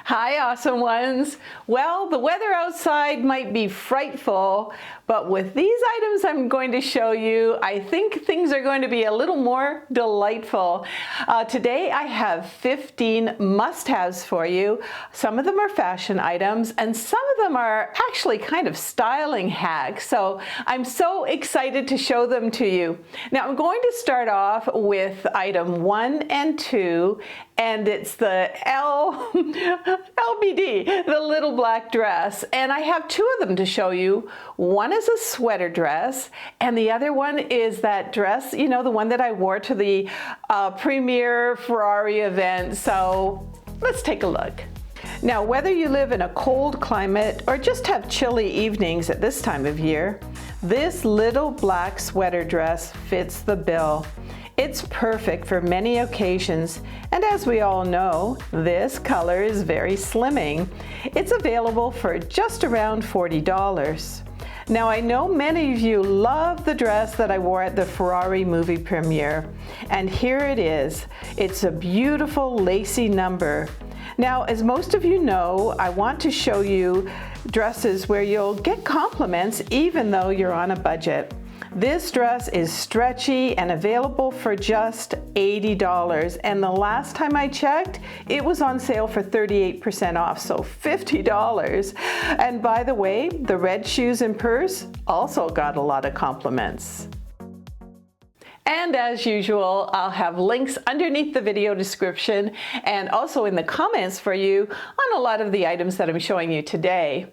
Hi, awesome ones. Well, the weather outside might be frightful, but with these items I'm going to show you, I think things are going to be a little more delightful. Today I have 15 must-haves for you. Some of them are fashion items, and some of them are actually kind of styling hacks. So I'm so excited to show them to you. Now I'm going to start off with item 1 and 2, and it's the LBD, the little black dress. And I have two of them to show you. One is a sweater dress, and the other one is that dress, you know, the one that I wore to the premier Ferrari event. So let's take a look. Now, whether you live in a cold climate or just have chilly evenings at this time of year, this little black sweater dress fits the bill. It's perfect for many occasions, and as we all know, this color is very slimming. It's available for just around $40. Now, I know many of you love the dress that I wore at the Ferrari movie premiere, and here it is. It's a beautiful lacy number. Now, as most of you know, I want to show you dresses where you'll get compliments even though you're on a budget. This dress is stretchy and available for just $80, and the last time I checked, it was on sale for 38% off, so $50. And by the way, the red shoes and purse also got a lot of compliments. And as usual, I'll have links underneath the video description and also in the comments for you on a lot of the items that I'm showing you today.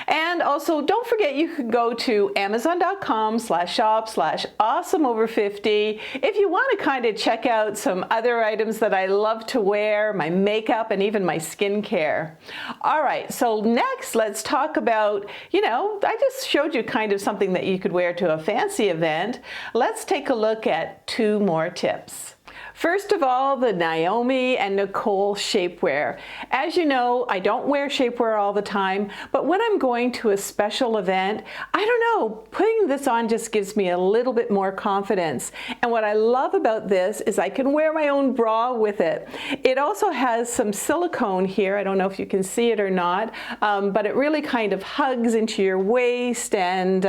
And also, don't forget you can go to amazon.com/shop/awesomeover50 if you want to kind of check out some other items that I love to wear, my makeup, and even my skincare. All right, so next let's talk about, I just showed you kind of something that you could wear to a fancy event. Let's take a look at two more tips. First of all, the Naomi and Nicole shapewear. As you know, I don't wear shapewear all the time, but when I'm going to a special event, I don't know, putting this on just gives me a little bit more confidence. And what I love about this is I can wear my own bra with it. It also has some silicone here. I don't know if you can see it or not, but it really kind of hugs into your waist, and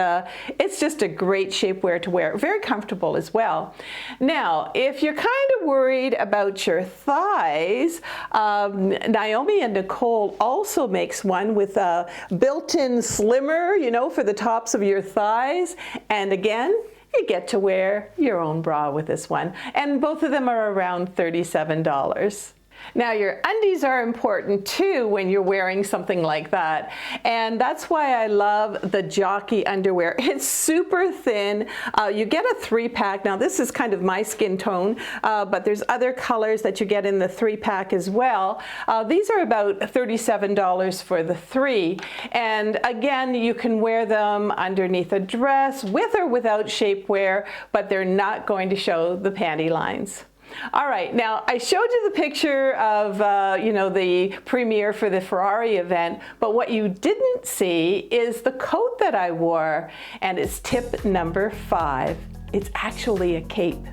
it's just a great shapewear to wear. Very comfortable as well. Now, if you're kind of worried about your thighs, Naomi and Nicole also makes one with a built-in slimmer, for the tops of your thighs. And again, you get to wear your own bra with this one. And both of them are around $37. Now, your undies are important too when you're wearing something like that, and that's why I love the jockey underwear. It's super thin. You get a 3-pack. Now, this is kind of my skin tone, but there's other colors that you get in the 3-pack as well. These are about $37 for the 3, and again, you can wear them underneath a dress with or without shapewear, but they're not going to show the panty lines. All right, now I showed you the picture of, the premiere for the Ferrari event, but what you didn't see is the coat that I wore, and it's tip number 5. It's actually a cape.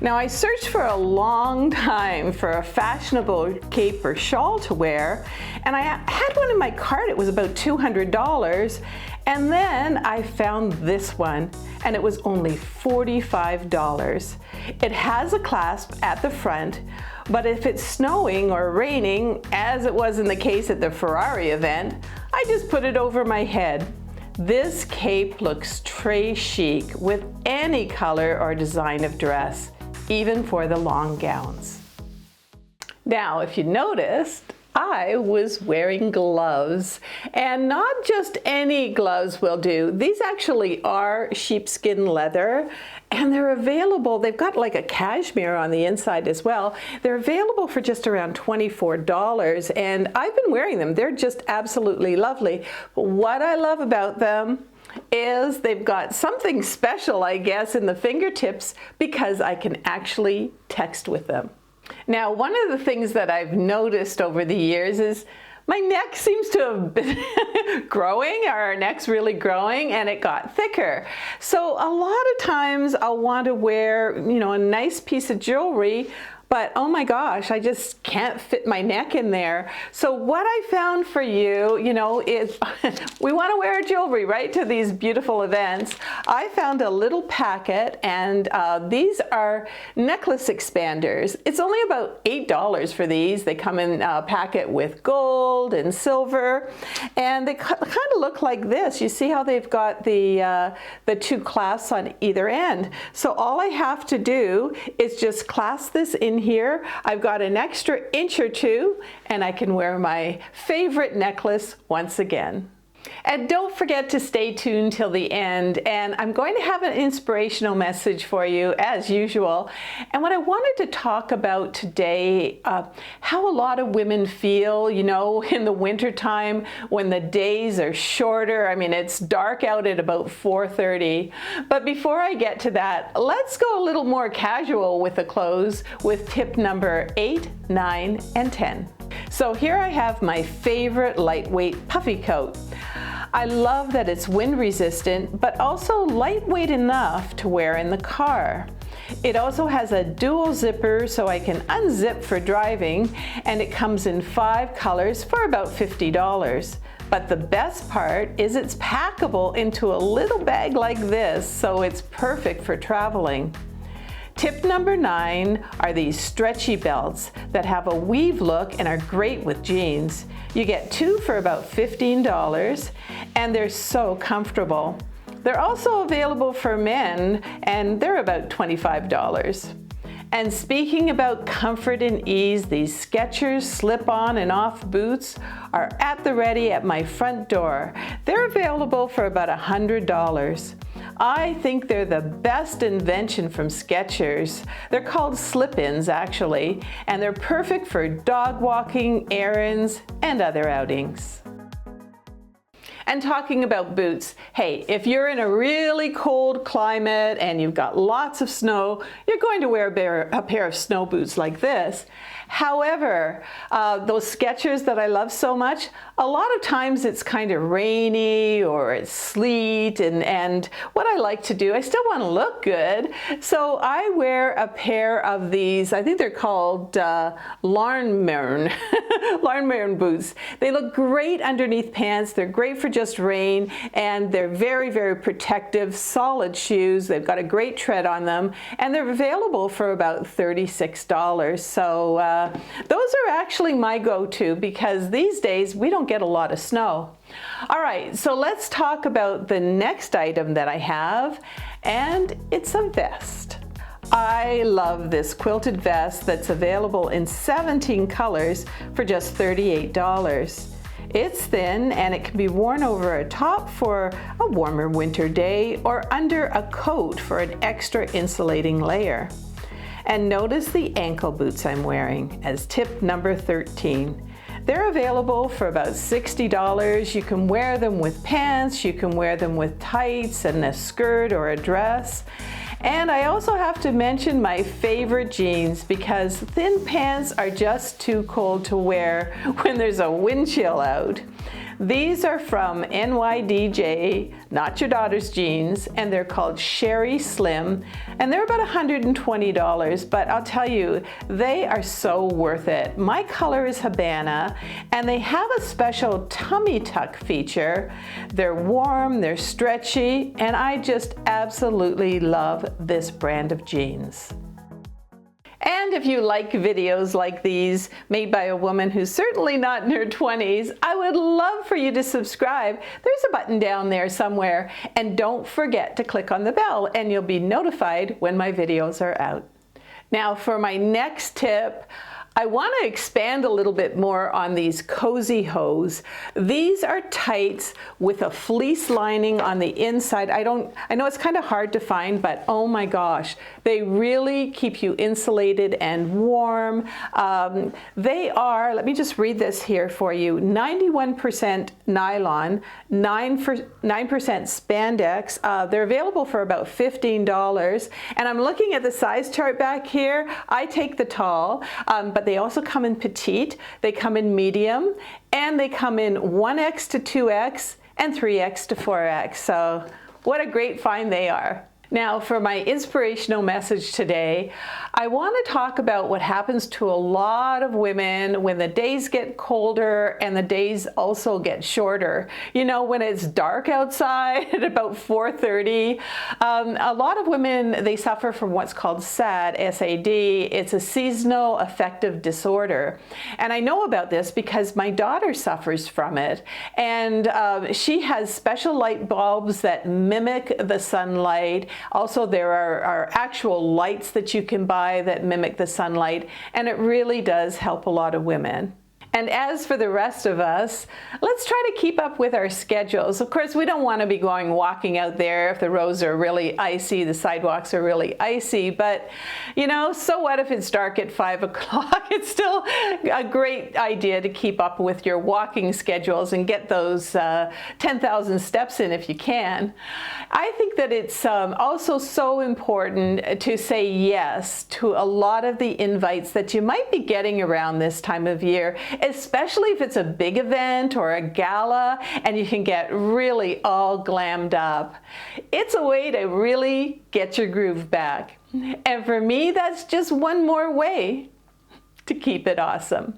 Now, I searched for a long time for a fashionable cape or shawl to wear, and I had one in my cart. It was about $200, and then I found this one, and it was only $45. It has a clasp at the front, but if it's snowing or raining, as it was in the case at the Ferrari event, I just put it over my head. This cape looks très chic with any color or design of dress, even for the long gowns. Now, if you noticed, I was wearing gloves, and not just any gloves will do. These actually are sheepskin leather, and they're available. They've got like a cashmere on the inside as well. They're available for just around $24, and I've been wearing them. They're just absolutely lovely. But what I love about them is they've got something special, I guess, in the fingertips, because I can actually text with them. Now, one of the things that I've noticed over the years is my neck seems to have been growing, our neck's really growing, and it got thicker. So a lot of times I'll want to wear, a nice piece of jewelry, but oh my gosh, I just can't fit my neck in there. So what I found for you, is we want to wear jewelry, right, to these beautiful events. I found a little packet, and these are necklace expanders. It's only about $8 for these. They come in a packet with gold and silver, and they kind of look like this. You see how they've got the two clasps on either end. So all I have to do is just clasp this in here. I've got an extra inch or two, and I can wear my favorite necklace once again. And don't forget to stay tuned till the end, and I'm going to have an inspirational message for you as usual. And what I wanted to talk about today, how a lot of women feel, in the winter time when the days are shorter. I mean, it's dark out at about 4:30. But before I get to that, let's go a little more casual with the clothes with tip number 8, 9, and 10. So here I have my favorite lightweight puffy coat. I love that it's wind resistant, but also lightweight enough to wear in the car. It also has a dual zipper so I can unzip for driving, and it comes in 5 colors for about $50. But the best part is it's packable into a little bag like this, so it's perfect for traveling. Tip number 9 are these stretchy belts that have a weave look and are great with jeans. You get 2 for about $15, and they're so comfortable. They're also available for men, and they're about $25. And speaking about comfort and ease, these Skechers slip-on and off boots are at the ready at my front door. They're available for about $100. I think they're the best invention from Skechers. They're called slip-ins actually, and they're perfect for dog walking, errands, and other outings. And talking about boots, hey, if you're in a really cold climate and you've got lots of snow, you're going to wear a pair of snow boots like this. However, those Skechers that I love so much, a lot of times it's kind of rainy or it's sleet, and what I like to do, I still want to look good, so I wear a pair of these, I think they're called Larnmern boots. They look great underneath pants, they're great for just rain, and they're very, very protective, solid shoes. They've got a great tread on them, and they're available for about $36. So those are actually my go-to because these days we don't get a lot of snow. All right, so let's talk about the next item that I have, and it's a vest. I love this quilted vest that's available in 17 colors for just $38. It's thin and it can be worn over a top for a warmer winter day or under a coat for an extra insulating layer. And notice the ankle boots I'm wearing as tip number 13. They're available for about $60. You can wear them with pants, you can wear them with tights and a skirt or a dress. And I also have to mention my favorite jeans because thin pants are just too cold to wear when there's a wind chill out. These are from NYDJ, Not Your Daughter's Jeans, and they're called Sherry Slim, and they're about $120, but I'll tell you, they are so worth it. My color is Habana, and they have a special tummy tuck feature. They're warm, they're stretchy, and I just absolutely love this brand of jeans. And if you like videos like these made by a woman who's certainly not in her 20s, I would love for you to subscribe. There's a button down there somewhere, and don't forget to click on the bell and you'll be notified when my videos are out. Now for my next tip, I want to expand a little bit more on these cozy hose. These are tights with a fleece lining on the inside. I know it's kind of hard to find, but oh my gosh, they really keep you insulated and warm. They are, let me just read this here for you, 91% nylon, 9% spandex. They're available for about $15. And I'm looking at the size chart back here. I take the tall, but they also come in petite, they come in medium, and they come in 1X to 2X and 3X to 4X. So what a great find they are. Now, for my inspirational message today, I want to talk about what happens to a lot of women when the days get colder and the days also get shorter. You know, when it's dark outside at about 4:30, a lot of women, they suffer from what's called SAD, S-A-D. It's a seasonal affective disorder. And I know about this because my daughter suffers from it. And she has special light bulbs that mimic the sunlight. Also, there are actual lights that you can buy that mimic the sunlight, and it really does help a lot of women. And as for the rest of us, let's try to keep up with our schedules. Of course, we don't want to be going walking out there if the roads are really icy, the sidewalks are really icy, but you know, so what if it's dark at 5 o'clock? It's still a great idea to keep up with your walking schedules and get those 10,000 steps in if you can. I think that it's also so important to say yes to a lot of the invites that you might be getting around this time of year, especially if it's a big event or a gala and you can get really all glammed up. It's a way to really get your groove back. And for me, that's just one more way to keep it awesome.